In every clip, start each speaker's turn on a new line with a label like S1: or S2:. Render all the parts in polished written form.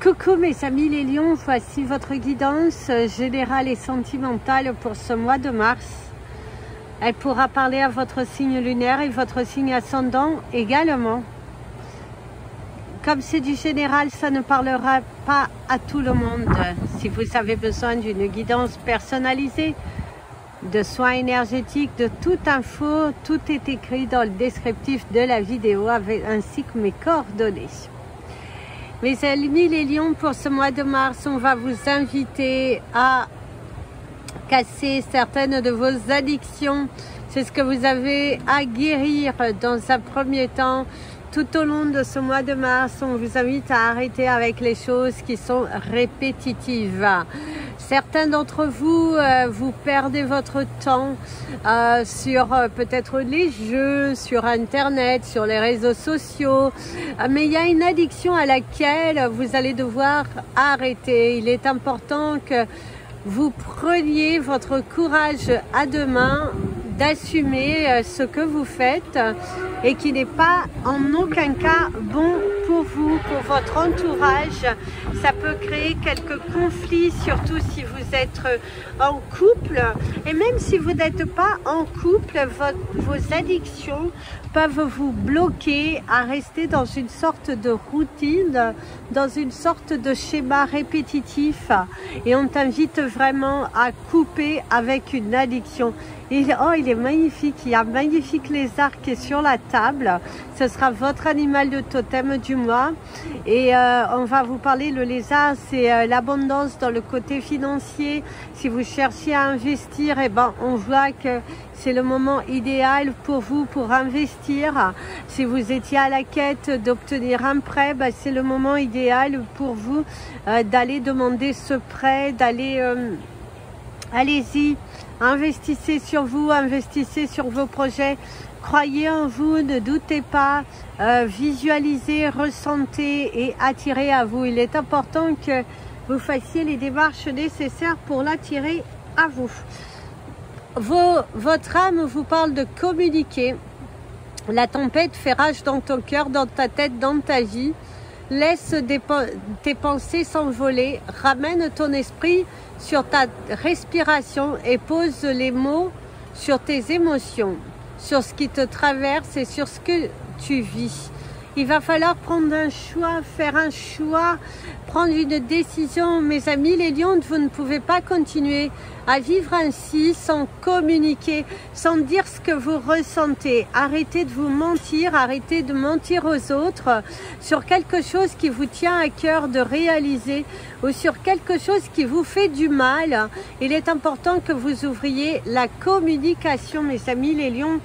S1: Coucou mes amis les lions, voici votre guidance générale et sentimentale pour ce mois de mars. Elle pourra parler à votre signe lunaire et votre signe ascendant également. Comme c'est du général, ça ne parlera pas à tout le monde. Si vous avez besoin d'une guidance personnalisée, de soins énergétiques, de toute info, tout est écrit dans le descriptif de la vidéo ainsi que mes coordonnées. Mes amis les lions, pour ce mois de mars, on va vous inviter à casser certaines de vos addictions. C'est ce que vous avez à guérir dans un premier temps. Tout au long de ce mois de mars, on vous invite à arrêter avec les choses qui sont répétitives. Certains d'entre vous, vous perdez votre temps sur peut-être les jeux, sur Internet, sur les réseaux sociaux. Mais il y a une addiction à laquelle vous allez devoir arrêter. Il est important que vous preniez votre courage à deux mains d'assumer ce que vous faites et qui n'est pas en aucun cas bon pour vous, pour votre entourage. Ça peut créer quelques conflits, surtout si vous êtes en couple. Et même si vous n'êtes pas en couple, vos addictions peuvent vous bloquer à rester dans une sorte de routine, dans une sorte de schéma répétitif. Et on t'invite vraiment à couper avec une addiction. Oh, il est magnifique, il y a un magnifique lézard qui est sur la table. Ce sera votre animal de totem du mois. Et on va vous parler, le lézard, c'est l'abondance dans le côté financier. Si vous cherchez à investir, eh ben, on voit que c'est le moment idéal pour vous pour investir. Si vous étiez à la quête d'obtenir un prêt, ben, c'est le moment idéal pour vous d'aller demander ce prêt, d'aller... allez-y, investissez sur vous, investissez sur vos projets, croyez en vous, ne doutez pas, visualisez, ressentez et attirez à vous. Il est important que vous fassiez les démarches nécessaires pour l'attirer à vous. Votre âme vous parle de communiquer. La tempête fait rage dans ton cœur, dans ta tête, dans ta vie. Laisse tes pensées s'envoler, ramène ton esprit sur ta respiration et pose les mots sur tes émotions, sur ce qui te traverse et sur ce que tu vis. Il va falloir prendre un choix, faire un choix, prendre une décision. Mes amis les lions, vous ne pouvez pas continuer à vivre ainsi sans communiquer, sans dire ce que vous ressentez. Arrêtez de vous mentir, arrêtez de mentir aux autres sur quelque chose qui vous tient à cœur de réaliser ou sur quelque chose qui vous fait du mal. Il est important que vous ouvriez la communication, mes amis les lions.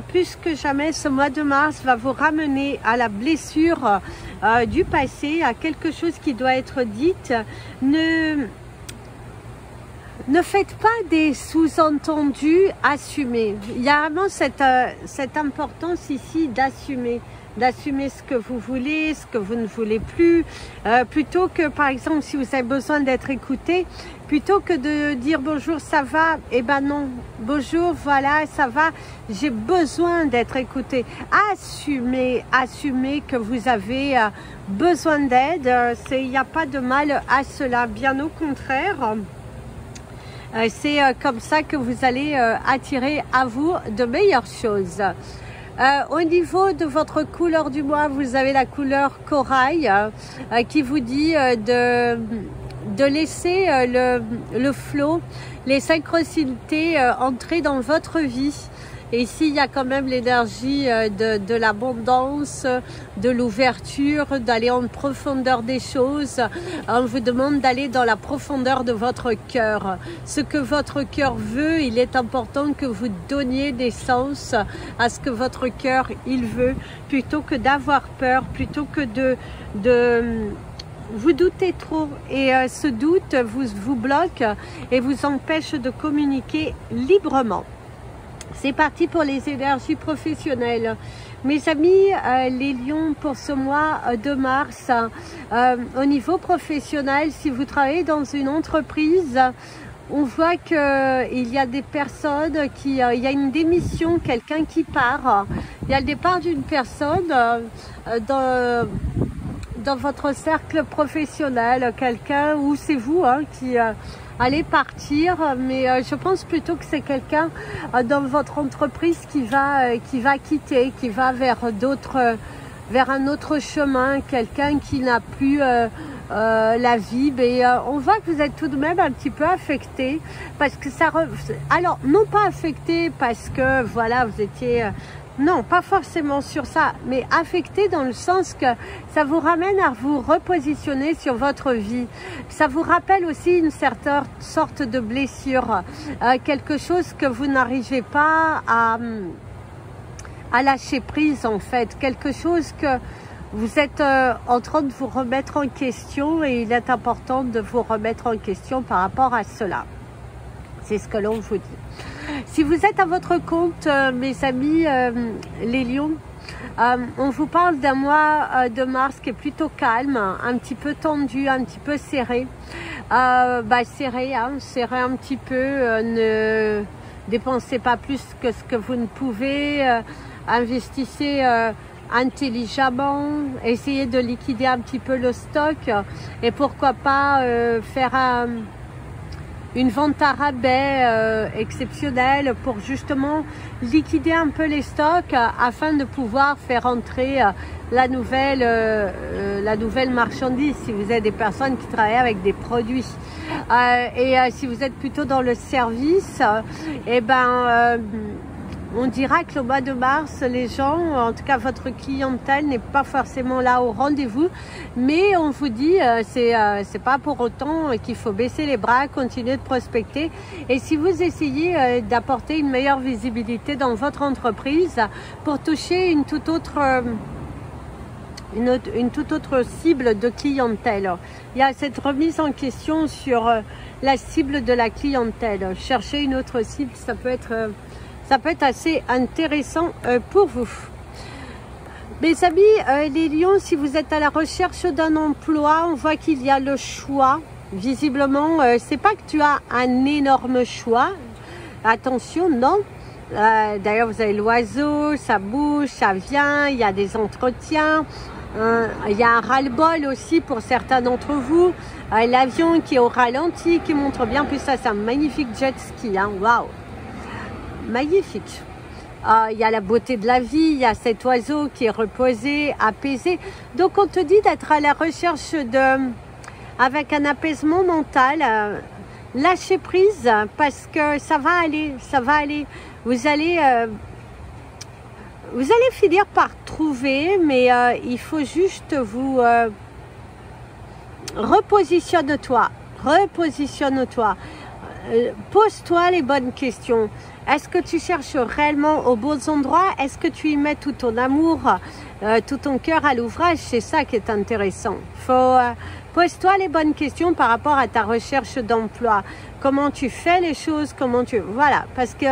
S1: Plus que jamais, ce mois de mars va vous ramener à la blessure du passé, à quelque chose qui doit être dite. Ne faites pas des sous-entendus, assumez. Il y a vraiment cette importance ici d'assumer. D'assumer ce que vous voulez, ce que vous ne voulez plus, plutôt que, par exemple, si vous avez besoin d'être écouté, plutôt que de dire bonjour, ça va, eh ben non, bonjour, voilà, ça va, j'ai besoin d'être écouté. Assumez que vous avez besoin d'aide, il n'y a pas de mal à cela, bien au contraire. C'est comme ça que vous allez attirer à vous de meilleures choses. Au niveau de votre couleur du mois, vous avez la couleur corail qui vous dit de laisser le flot, les synchronicités entrer dans votre vie. Et ici, il y a quand même l'énergie de l'abondance, de l'ouverture, d'aller en profondeur des choses. On vous demande d'aller dans la profondeur de votre cœur. Ce que votre cœur veut, il est important que vous donniez naissance à ce que votre cœur, il veut, plutôt que d'avoir peur, plutôt que de vous doutez trop. Et ce doute vous bloque et vous empêche de communiquer librement. C'est parti pour les énergies professionnelles. Mes amis, les lions, pour ce mois de mars, au niveau professionnel, si vous travaillez dans une entreprise, on voit qu'il y a des personnes il y a une démission, quelqu'un qui part. Il y a le départ d'une personne dans votre cercle professionnel, quelqu'un, ou c'est vous hein, qui allez partir, mais je pense plutôt que c'est quelqu'un dans votre entreprise qui va quitter, qui va vers vers un autre chemin, quelqu'un qui n'a plus la vie. Mais on voit que vous êtes tout de même un petit peu affecté, parce que alors non pas affecté parce que voilà vous étiez non, pas forcément sur ça, mais affecté dans le sens que ça vous ramène à vous repositionner sur votre vie. Ça vous rappelle aussi une certaine sorte de blessure, quelque chose que vous n'arrivez pas à lâcher prise en fait, quelque chose que vous êtes en train de vous remettre en question, et il est important de vous remettre en question par rapport à cela. C'est ce que l'on vous dit. Si vous êtes à votre compte, mes amis, les lions, on vous parle d'un mois de mars qui est plutôt calme, un petit peu tendu, un petit peu serré. Serré un petit peu, ne dépensez pas plus que ce que vous ne pouvez, investissez intelligemment, essayez de liquider un petit peu le stock, et pourquoi pas faire une vente à rabais exceptionnelle pour justement liquider un peu les stocks afin de pouvoir faire entrer la nouvelle marchandise si vous êtes des personnes qui travaillent avec des produits. Si vous êtes plutôt dans le service, on dira que le mois de mars, les gens, en tout cas votre clientèle, n'est pas forcément là au rendez-vous, mais on vous dit, c'est pas pour autant qu'il faut baisser les bras, continuer de prospecter. Et si vous essayez d'apporter une meilleure visibilité dans votre entreprise pour toucher une toute autre cible de clientèle, il y a cette remise en question sur la cible de la clientèle. Chercher une autre cible, ça peut être assez intéressant pour vous. Mes amis, les lions, si vous êtes à la recherche d'un emploi, on voit qu'il y a le choix. Visiblement, c'est pas que tu as un énorme choix. Attention, non. D'ailleurs, vous avez l'oiseau, ça bouge, ça vient, il y a des entretiens. Il y a un ras-le-bol aussi pour certains d'entre vous. L'avion qui est au ralenti, qui montre bien. Plus ça, c'est un magnifique jet ski. Hein. Waouh! Magnifique. Il y a la beauté de la vie, il y a cet oiseau qui est reposé, apaisé. Donc on te dit d'être à la recherche avec un apaisement mental, lâcher prise, parce que ça va aller. Vous allez finir par trouver, mais il faut juste vous repositionne-toi. Pose-toi les bonnes questions. Est-ce que tu cherches réellement aux bons endroits? Est-ce que tu y mets tout ton amour, tout ton cœur à l'ouvrage? C'est ça qui est intéressant. Pose-toi les bonnes questions par rapport à ta recherche d'emploi. Comment tu fais les choses? Voilà, parce que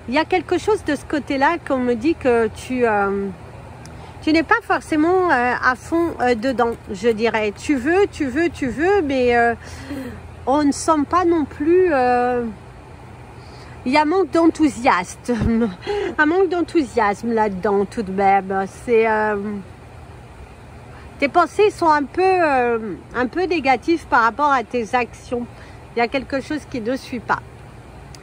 S1: il y a quelque chose de ce côté-là qu'on me dit que tu n'es pas forcément à fond dedans, je dirais. Tu veux, mais on ne sent pas non plus... il y a un manque d'enthousiasme. Là-dedans tout de même. Tes pensées sont un peu négatives par rapport à tes actions. Il y a quelque chose qui ne suit pas.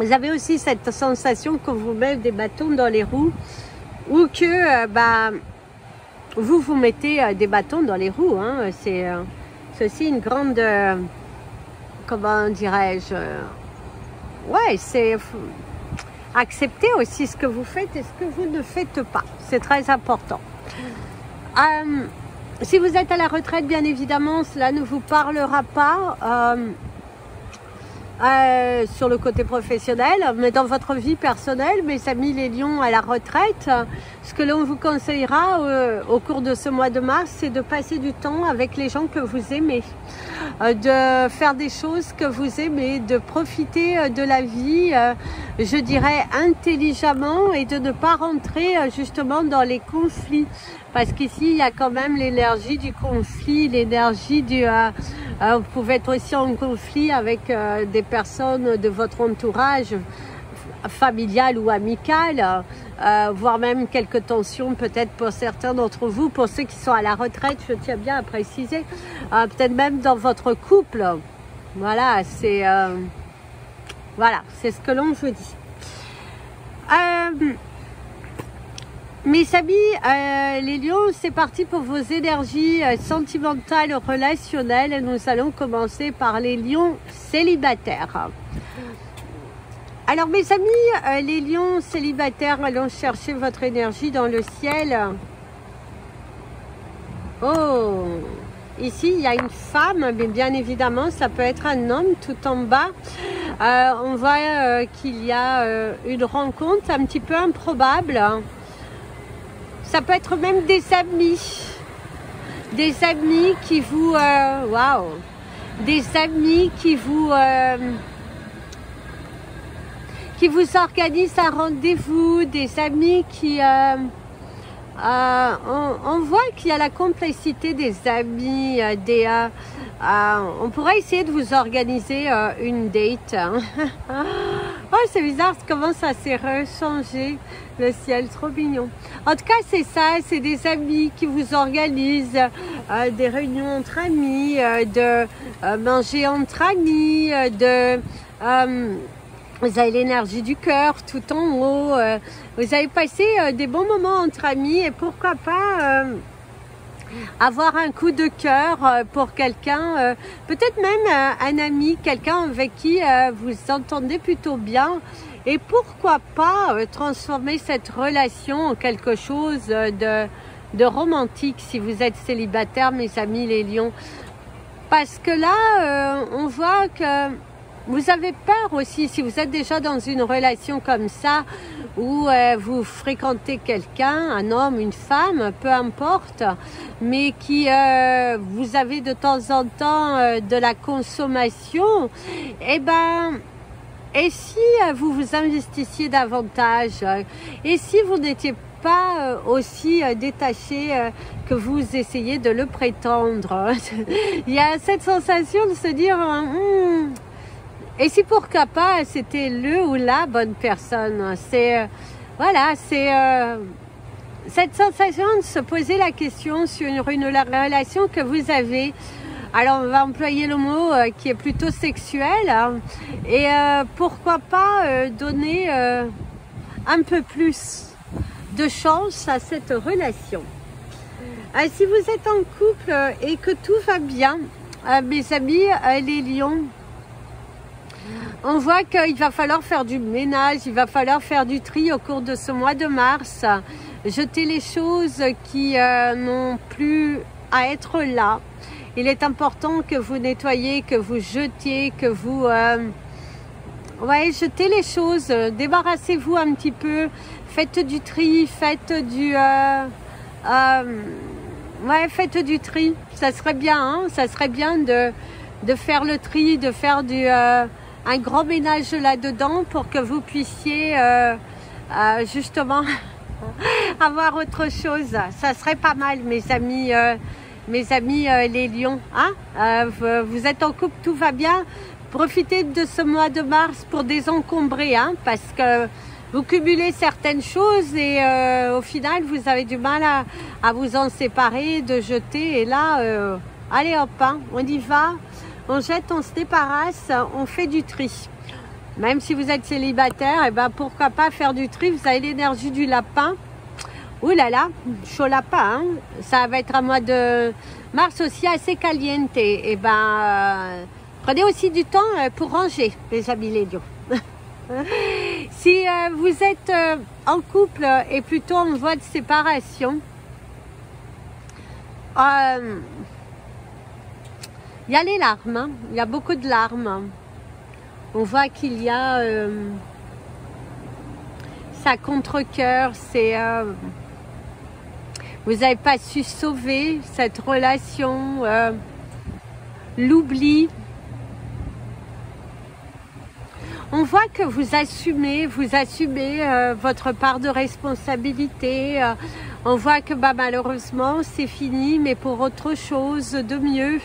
S1: Vous avez aussi cette sensation qu'on vous met des bâtons dans les roues, ou que vous mettez des bâtons dans les roues. Hein. C'est aussi une grande... comment dirais-je, ouais, c'est accepter aussi ce que vous faites et ce que vous ne faites pas. C'est très important. Si vous êtes à la retraite, bien évidemment, cela ne vous parlera pas sur le côté professionnel, mais dans votre vie personnelle, mes amis les lions à la retraite, ce que l'on vous conseillera au cours de ce mois de mars, c'est de passer du temps avec les gens que vous aimez, de faire des choses que vous aimez, de profiter de la vie, je dirais intelligemment, et de ne pas rentrer justement dans les conflits, parce qu'ici il y a quand même l'énergie du conflit, l'énergie du... vous pouvez être aussi en conflit avec des personnes de votre entourage familial ou amical, voire même quelques tensions peut-être pour certains d'entre vous, pour ceux qui sont à la retraite, je tiens bien à préciser, peut-être même dans votre couple. Voilà, c'est ce que l'on vous dit. Mes amis, les lions, c'est parti pour vos énergies sentimentales, relationnelles. Et nous allons commencer par les lions célibataires. Alors mes amis, les lions célibataires, allons chercher votre énergie dans le ciel. Oh, ici il y a une femme, mais bien évidemment ça peut être un homme tout en bas. On voit qu'il y a une rencontre un petit peu improbable. Ça peut être même des amis qui vous, waouh, des amis qui vous organisent un rendez-vous, des amis qui, on voit qu'il y a la complexité des amis, on pourrait essayer de vous organiser une date. Hein. Oh, c'est bizarre comment ça s'est rechangé, le ciel, trop mignon. En tout cas, c'est ça, c'est des amis qui vous organisent des réunions entre amis, de manger entre amis, vous avez l'énergie du cœur tout en haut. Vous avez passé des bons moments entre amis et pourquoi pas avoir un coup de cœur pour quelqu'un, peut-être même un ami, quelqu'un avec qui vous entendez plutôt bien. Et pourquoi pas transformer cette relation en quelque chose de romantique si vous êtes célibataire, mes amis les lions. Parce que là, on voit que vous avez peur aussi, si vous êtes déjà dans une relation comme ça, où vous fréquentez quelqu'un, un homme, une femme, peu importe, mais qui vous avez de temps en temps de la consommation, et si vous vous investissiez davantage, et si vous n'étiez pas aussi détaché que vous essayez de le prétendre. Il y a cette sensation de se dire et si pourquoi pas c'était le ou la bonne personne. C'est voilà, c'est cette sensation de se poser la question sur une relation que vous avez. Alors on va employer le mot qui est plutôt sexuel, hein, et pourquoi pas donner un peu plus de chance à cette relation. Si vous êtes en couple et que tout va bien, mes amis les lions, on voit qu'il va falloir faire du ménage, il va falloir faire du tri au cours de ce mois de mars, jeter les choses qui n'ont plus à être là. Il est important que vous nettoyiez, que vous jetiez, que vous jetez les choses, débarrassez-vous un petit peu, faites du tri, faites du tri. Ça serait bien, hein, ça serait bien de faire le tri, de faire un grand ménage là-dedans pour que vous puissiez justement avoir autre chose. Ça serait pas mal, mes amis les lions. Hein, vous êtes en couple, tout va bien. Profitez de ce mois de mars pour désencombrer, hein, parce que vous cumulez certaines choses et au final, vous avez du mal à vous en séparer, de jeter. Et là, allez hop, hein, on y va. On jette, on se débarrasse, on fait du tri. Même si vous êtes célibataire, et pourquoi pas faire du tri. Vous avez l'énergie du lapin. Ouh là là, chaud lapin. Hein. Ça va être un mois de mars aussi assez caliente. Et prenez aussi du temps pour ranger, les amis les lions. Si vous êtes en couple et plutôt en voie de séparation, il y a les larmes, hein. Il y a beaucoup de larmes. On voit qu'il y a ça contre-cœur, c'est vous n'avez pas su sauver cette relation, l'oubli. On voit que vous assumez votre part de responsabilité. On voit que malheureusement c'est fini, mais pour autre chose de mieux.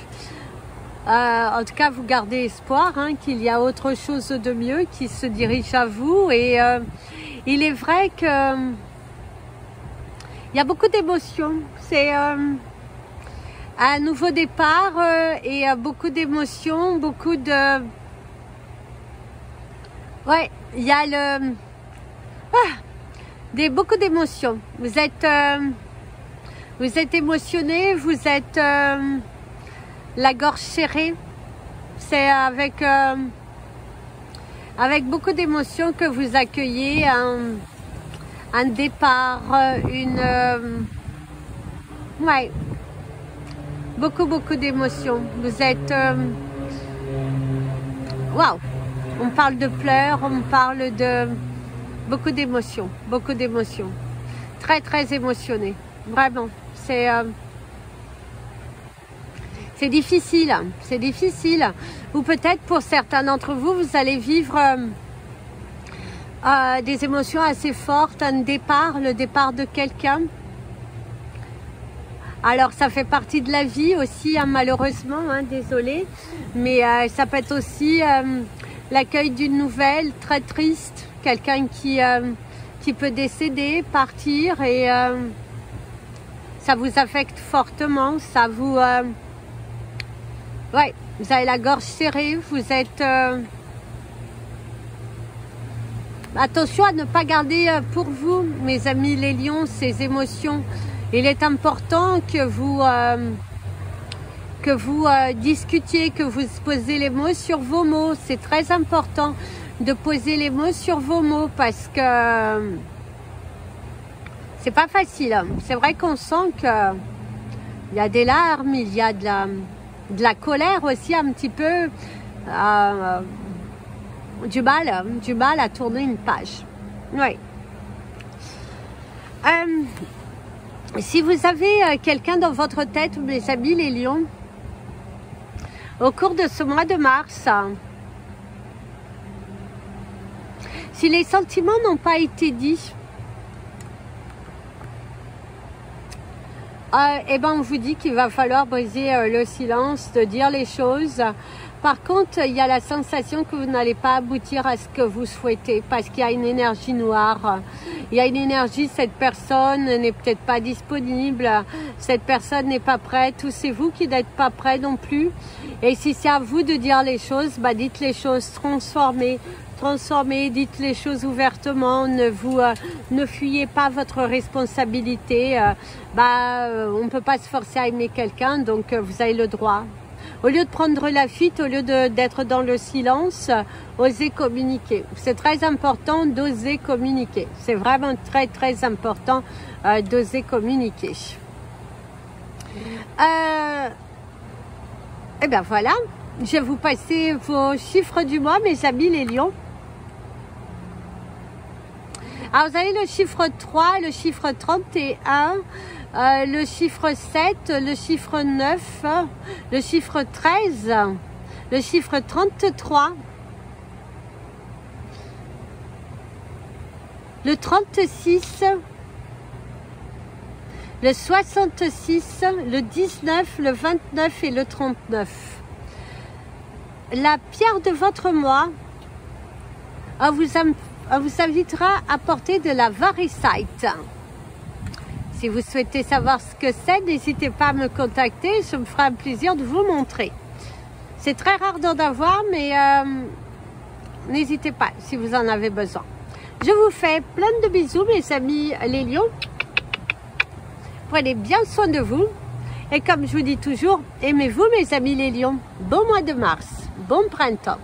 S1: En tout cas, vous gardez espoir, hein, qu'il y a autre chose de mieux qui se dirige à vous. Et il est vrai que il y a beaucoup d'émotions. C'est un nouveau départ et beaucoup d'émotions, beaucoup de... Ouais, il y a beaucoup d'émotions. Vous êtes émotionné, vous êtes la gorge serrée. C'est avec beaucoup d'émotions que vous accueillez un départ, ouais, beaucoup d'émotions. Vous êtes waouh, on parle de pleurs, on parle de beaucoup d'émotions, très émotionné, vraiment. C'est difficile, ou peut-être pour certains d'entre vous, vous allez vivre des émotions assez fortes, le départ de quelqu'un. Alors ça fait partie de la vie aussi, hein, malheureusement, hein, désolé, mais ça peut être aussi l'accueil d'une nouvelle très triste, quelqu'un qui peut décéder, partir, et ça vous affecte fortement, ça vous... ouais, vous avez la gorge serrée, vous êtes... attention à ne pas garder pour vous, mes amis les lions, ces émotions. Il est important que vous discutiez, que vous posez les mots sur vos mots. C'est très important de poser les mots sur vos mots parce que c'est pas facile. C'est vrai qu'on sent que il y a des larmes, il y a de la colère aussi un petit peu, du mal à tourner une page. Oui. Si vous avez quelqu'un dans votre tête, mes amis les lions, au cours de ce mois de mars, si les sentiments n'ont pas été dits, eh ben on vous dit qu'il va falloir briser le silence, de dire les choses. Par contre, il y a la sensation que vous n'allez pas aboutir à ce que vous souhaitez parce qu'il y a une énergie noire. Il y a une énergie, cette personne n'est peut-être pas disponible, cette personne n'est pas prête, ou c'est vous qui n'êtes pas prêt non plus. Et si c'est à vous de dire les choses, bah dites les choses, transformez, dites les choses ouvertement, ne fuyez pas votre responsabilité. On ne peut pas se forcer à aimer quelqu'un, donc vous avez le droit. Au lieu de prendre la fuite, au lieu d'être dans le silence, osez communiquer. C'est très important d'oser communiquer. C'est vraiment très important d'oser communiquer. Et bien voilà, je vais vous passer vos chiffres du mois, mes amis les lions. Alors vous avez le chiffre 3, le chiffre 31, le chiffre 7, le chiffre 9, le chiffre 13, le chiffre 33, le 36, le 66, le 19, le 29 et le 39. La pierre de votre mois vous invitera à porter de la variscite. Si vous souhaitez savoir ce que c'est, n'hésitez pas à me contacter, je me ferai un plaisir de vous montrer. C'est très rare d'en avoir, mais n'hésitez pas si vous en avez besoin. Je vous fais plein de bisous, mes amis les lions. Prenez bien soin de vous. Et comme je vous dis toujours, aimez-vous, mes amis les lions. Bon mois de mars, bon printemps.